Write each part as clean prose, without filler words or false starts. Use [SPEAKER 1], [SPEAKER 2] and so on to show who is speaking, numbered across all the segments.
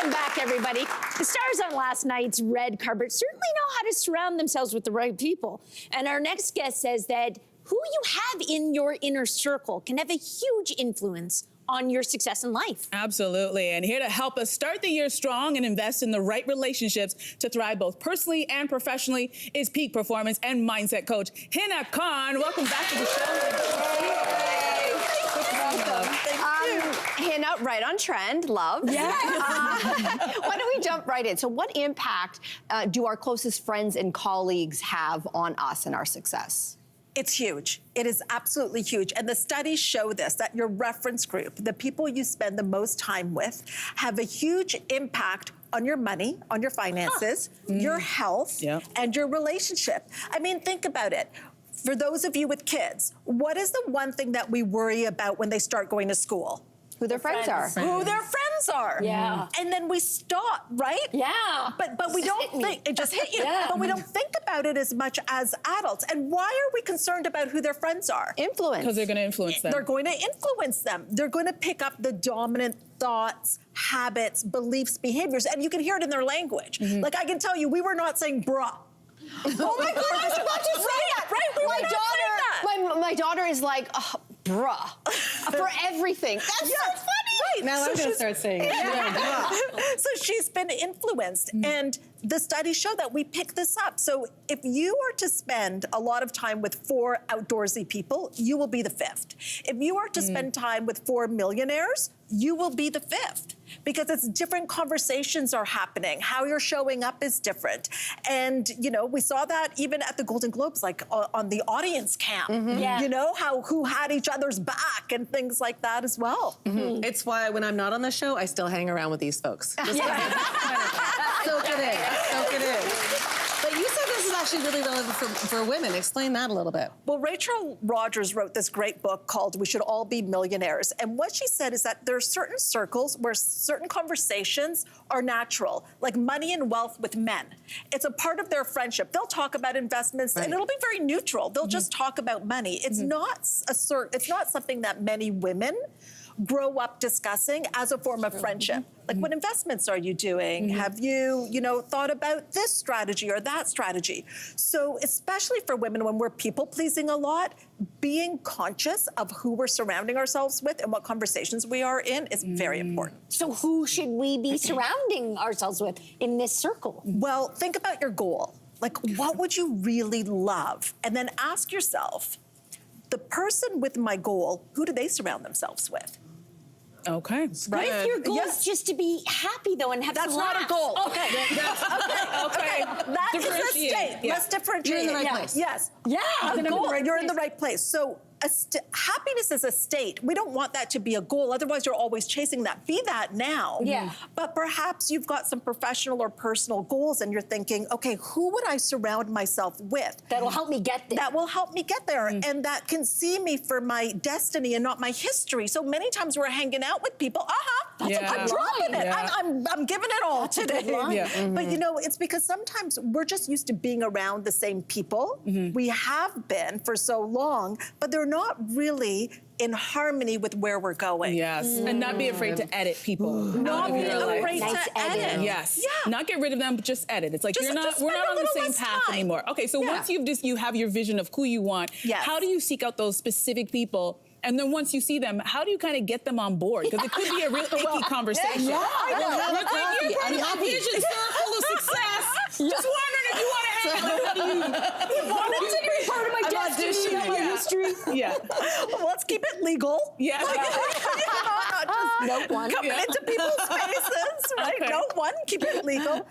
[SPEAKER 1] Welcome back, everybody. The stars on last night's red carpet certainly know how to surround themselves with the right people. And our next guest says that who you have in your inner circle can have a huge influence on your success in life.
[SPEAKER 2] Absolutely. And here to help us start the year strong and invest in the right relationships to thrive both personally and professionally is peak performance and mindset coach, Hina Khan. Welcome back to the show.
[SPEAKER 3] Hina, right on trend, love.
[SPEAKER 1] Yeah.
[SPEAKER 3] Why don't we jump right in? So what impact do our closest friends and colleagues have on us and our success?
[SPEAKER 4] It's huge. It is absolutely huge. And the studies show this, that your reference group, the people you spend the most time with, have a huge impact on your money, on your finances, your health, and your relationship. I mean, think about it. For those of you with kids, what is the one thing that we worry about when they start going to school?
[SPEAKER 3] Who their friends are.
[SPEAKER 4] Who their friends are.
[SPEAKER 1] Yeah.
[SPEAKER 4] And then we stop, right?
[SPEAKER 1] Yeah.
[SPEAKER 4] But we don't think, it just hit you.
[SPEAKER 1] Yeah.
[SPEAKER 4] But we don't think about it as much as adults. And why are we concerned about who their friends are?
[SPEAKER 3] Influence.
[SPEAKER 2] Because they're going to influence them.
[SPEAKER 4] They're going to influence them. They're going to pick up the dominant thoughts, habits, beliefs, behaviors. And you can hear it in their language. Like I can tell you, we were not saying bruh.
[SPEAKER 3] Oh my God, I was about to say that.
[SPEAKER 4] Right, we were not saying that.
[SPEAKER 3] My daughter is like, bruh, for everything. That's so funny.
[SPEAKER 4] Right.
[SPEAKER 5] Now I'm going to start saying it.
[SPEAKER 4] So she's been influenced. And the studies show that we pick this up. So if you are to spend a lot of time with 4 outdoorsy people, you will be the 5th. If you are to spend time with 4 millionaires, you will be the 5th. Because it's different conversations are happening. How you're showing up is different. And, you know, we saw that even at the Golden Globes, like on the audience cam.
[SPEAKER 1] Yeah.
[SPEAKER 4] You know, who had each other's back and things like that as well.
[SPEAKER 5] It's why when I'm not on the show, I still hang around with these folks. Just soak it in. Soak it in. But you said this is actually really relevant for women. Explain that a little bit.
[SPEAKER 4] Well, Rachel Rogers wrote this great book called We Should All Be Millionaires. And what she said is that there are certain circles where certain conversations are natural, like money and wealth with men. It's a part of their friendship. They'll talk about investments and it'll be very neutral. They'll just talk about money. It's not it's not something that many women grow up discussing as a form of friendship. Like, what investments are you doing? Have you, thought about this strategy or that strategy? So, especially for women, when we're people-pleasing a lot, being conscious of who we're surrounding ourselves with and what conversations we are in is very important.
[SPEAKER 1] So who should we be surrounding ourselves with in this circle?
[SPEAKER 4] Well, think about your goal. Like, what would you really love? And then ask yourself, the person with my goal, who do they surround themselves with?
[SPEAKER 2] Okay.
[SPEAKER 4] Right?
[SPEAKER 1] If your goal is just to be happy, though, and have
[SPEAKER 4] That's
[SPEAKER 1] some
[SPEAKER 4] not a
[SPEAKER 1] laughs.
[SPEAKER 4] goul.
[SPEAKER 1] Okay.
[SPEAKER 4] Okay. That is a
[SPEAKER 2] Differentiate.
[SPEAKER 4] state.
[SPEAKER 2] Yeah.
[SPEAKER 4] Let's differentiate.
[SPEAKER 5] You're in the right place.
[SPEAKER 4] Yes.
[SPEAKER 1] Yeah.
[SPEAKER 4] A
[SPEAKER 1] Then I'm in the
[SPEAKER 4] goal.
[SPEAKER 1] right
[SPEAKER 4] You're in the right place. So happiness is a state. We don't want that to be a goal. Otherwise, you're always chasing that. Be that now.
[SPEAKER 1] Yeah.
[SPEAKER 4] But perhaps you've got some professional or personal goals and you're thinking, okay, who would I surround myself with?
[SPEAKER 1] That'll help me get there.
[SPEAKER 4] That will help me get there. And that can see me for my destiny and not my history. So many times we're hanging out with people.
[SPEAKER 1] That's a
[SPEAKER 4] I'm
[SPEAKER 1] good
[SPEAKER 4] dropping
[SPEAKER 1] line.
[SPEAKER 4] it.
[SPEAKER 2] Yeah.
[SPEAKER 4] I'm giving it all
[SPEAKER 1] That's a
[SPEAKER 4] today.
[SPEAKER 1] good line.
[SPEAKER 2] Yeah.
[SPEAKER 4] But it's because sometimes we're just used to being around the same people. We have been for so long, but they're not really in harmony with where we're going.
[SPEAKER 2] Yes. And not be afraid to edit people.
[SPEAKER 4] Not be afraid
[SPEAKER 1] Nice
[SPEAKER 4] to
[SPEAKER 1] edit.
[SPEAKER 4] edit.
[SPEAKER 2] Yes.
[SPEAKER 4] Yeah.
[SPEAKER 2] Not get rid of them, but just edit. It's like
[SPEAKER 4] Just
[SPEAKER 2] we're not
[SPEAKER 4] spend a
[SPEAKER 2] on the
[SPEAKER 4] little
[SPEAKER 2] same
[SPEAKER 4] less
[SPEAKER 2] path
[SPEAKER 4] time.
[SPEAKER 2] anymore. Okay, so
[SPEAKER 4] Yeah.
[SPEAKER 2] once you have your vision of who you want,
[SPEAKER 4] Yes.
[SPEAKER 2] how do you seek out those specific people? And then once you see them, how do you kind of get them on board? Because it could be a real icky conversation.
[SPEAKER 4] Yeah, I know.
[SPEAKER 2] You're part of my vision circle of success. Just wondering if you want to hang out. How do you want it to be part of my destiny, my history? Yeah.
[SPEAKER 4] Well, let's keep it legal.
[SPEAKER 2] Yeah.
[SPEAKER 4] Not just
[SPEAKER 1] Note one.
[SPEAKER 4] coming into people's spaces, right?
[SPEAKER 2] Okay.
[SPEAKER 4] Note one, keep it legal.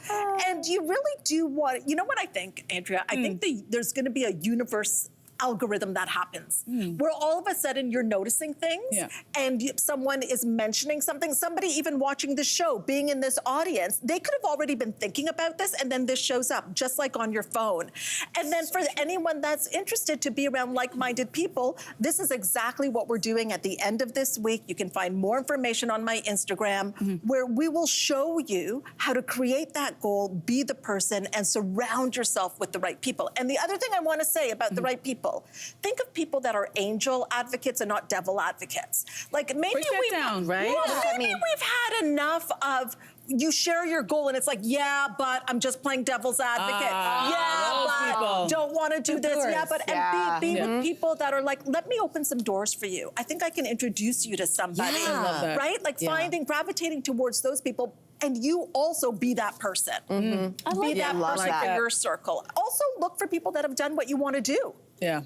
[SPEAKER 4] And you really do want, you know what I think, Andrea? I think there's going to be a universe algorithm that happens where all of a sudden you're noticing things and someone is mentioning something, somebody even watching the show, being in this audience, they could have already been thinking about this and then this shows up just like on your phone. And then for anyone that's interested to be around like-minded people, this is exactly what we're doing at the end of this week. You can find more information on my Instagram where we will show you how to create that goal, be the person, and surround yourself with the right people. And the other thing I want to say about the right people people. Think of people that are angel advocates and not devil advocates. Like maybe
[SPEAKER 2] Break that
[SPEAKER 4] we've
[SPEAKER 2] down, right?
[SPEAKER 4] Yeah,
[SPEAKER 3] What does that
[SPEAKER 4] maybe
[SPEAKER 3] mean?
[SPEAKER 4] we've had enough of you share your goal and it's like, yeah, but I'm just playing devil's advocate.
[SPEAKER 2] those
[SPEAKER 4] Yeah, but
[SPEAKER 2] people.
[SPEAKER 4] don't want to do this. Yeah, but
[SPEAKER 3] Yeah.
[SPEAKER 4] and be with people that are like, let me open some doors for you. I think I can introduce you to somebody.
[SPEAKER 5] Yeah. I love
[SPEAKER 2] that.
[SPEAKER 4] Right? Like gravitating towards those people. And you also be that person. Be that
[SPEAKER 3] Love
[SPEAKER 4] person
[SPEAKER 3] that.
[SPEAKER 4] for your circle. Also look for people that have done what you want to do.
[SPEAKER 2] Yeah.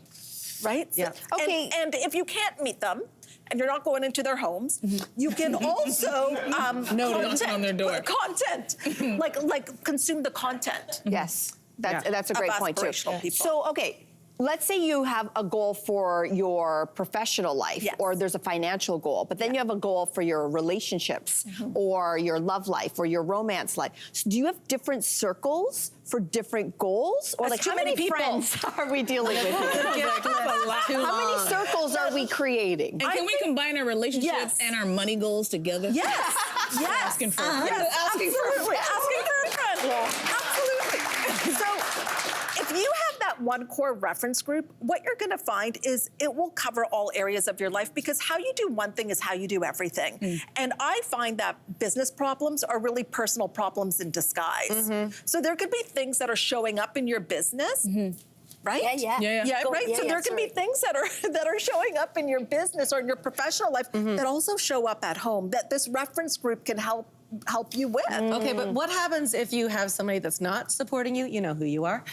[SPEAKER 4] Right?
[SPEAKER 5] Yeah.
[SPEAKER 3] Okay.
[SPEAKER 4] And if you can't meet them, and you're not going into their homes, you can also
[SPEAKER 2] Notice on their door.
[SPEAKER 4] content, like consume the content.
[SPEAKER 3] Yes, that's
[SPEAKER 2] Yeah.
[SPEAKER 3] a great
[SPEAKER 4] Of
[SPEAKER 3] point too.
[SPEAKER 4] aspirational people.
[SPEAKER 3] So, okay, let's say you have a goal for your professional life,
[SPEAKER 4] Yes.
[SPEAKER 3] or there's a financial goal, but then you have a goal for your relationships, or your love life, or your romance life. So do you have different circles for different goals, or
[SPEAKER 4] That's
[SPEAKER 3] like how
[SPEAKER 4] too many people.
[SPEAKER 3] friends are we dealing with here? How many circles are we creating?
[SPEAKER 2] And can we combine our relationships
[SPEAKER 4] Yes.
[SPEAKER 2] and our money goals together?
[SPEAKER 4] Yes, yes.
[SPEAKER 2] Asking for
[SPEAKER 4] yes,
[SPEAKER 3] Asking for a
[SPEAKER 4] absolutely.
[SPEAKER 3] friend.
[SPEAKER 4] Asking for a friend. Absolutely. So if you have that one core reference group, what you're going to find is it will cover all areas of your life, because how you do one thing is how you do everything. And I find that business problems are really personal problems in disguise. So there could be things that are showing up in your business. Right?
[SPEAKER 1] Yeah.
[SPEAKER 4] Yeah,
[SPEAKER 1] Go-
[SPEAKER 4] right.
[SPEAKER 1] yeah,
[SPEAKER 4] so
[SPEAKER 1] yeah,
[SPEAKER 4] there can be
[SPEAKER 1] sorry.
[SPEAKER 4] things that are showing up in your business or in your professional life that also show up at home, that this reference group can help you with.
[SPEAKER 5] Okay, but what happens if you have somebody that's not supporting you? You know who you are.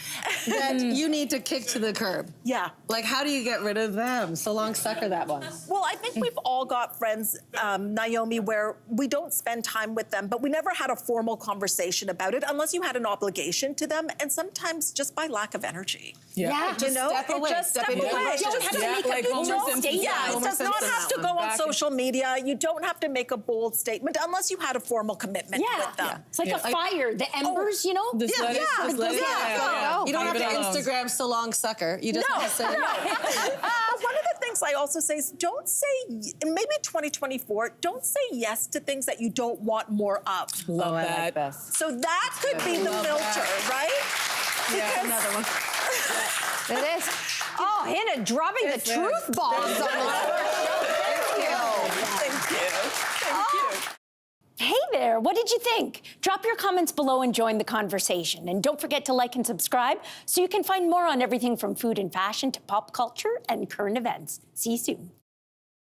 [SPEAKER 5] That you need to kick to the curb.
[SPEAKER 4] Yeah.
[SPEAKER 5] Like, how do you get rid of them? So long, sucker that one.
[SPEAKER 4] Well, I think we've all got friends, Naomi, where we don't spend time with them, but we never had a formal conversation about it unless you had an obligation to them, and sometimes just by lack of energy.
[SPEAKER 2] Yeah.
[SPEAKER 4] You know,
[SPEAKER 5] step away.
[SPEAKER 4] just
[SPEAKER 5] Step
[SPEAKER 4] step
[SPEAKER 5] into
[SPEAKER 4] away.
[SPEAKER 5] it.
[SPEAKER 1] You don't have to make
[SPEAKER 2] like
[SPEAKER 1] a
[SPEAKER 2] Homer
[SPEAKER 1] bold
[SPEAKER 2] Simpson.
[SPEAKER 1] statement.
[SPEAKER 4] Yeah, it
[SPEAKER 5] Homer
[SPEAKER 4] does not
[SPEAKER 5] Simpson
[SPEAKER 4] have to
[SPEAKER 5] that
[SPEAKER 4] go
[SPEAKER 5] one.
[SPEAKER 4] on
[SPEAKER 2] Back in-
[SPEAKER 4] social media. You don't have to make a bold statement unless you had a formal commitment
[SPEAKER 1] Yeah.
[SPEAKER 4] with them.
[SPEAKER 1] It's like
[SPEAKER 2] Yeah.
[SPEAKER 1] a fire, the embers, you know?
[SPEAKER 2] Just let it, just let it
[SPEAKER 3] yeah.
[SPEAKER 5] You don't have
[SPEAKER 2] Leave
[SPEAKER 5] to
[SPEAKER 2] it alone.
[SPEAKER 5] Instagram so long, sucker. You just
[SPEAKER 4] No,
[SPEAKER 5] have to say,
[SPEAKER 4] no. But one of the things I also say is don't say, in maybe 2024, don't say yes to things that you don't want more of.
[SPEAKER 2] Love
[SPEAKER 5] I
[SPEAKER 2] that.
[SPEAKER 5] like this.
[SPEAKER 4] So that could be the filter, right?
[SPEAKER 2] Yeah.
[SPEAKER 5] Another one.
[SPEAKER 3] It is. Oh, Hina dropping the truth bombs on us.
[SPEAKER 4] Thank you. Thank you.
[SPEAKER 1] Hey there, what did you think? Drop your comments below and join the conversation. And don't forget to like and subscribe so you can find more on everything from food and fashion to pop culture and current events. See you soon.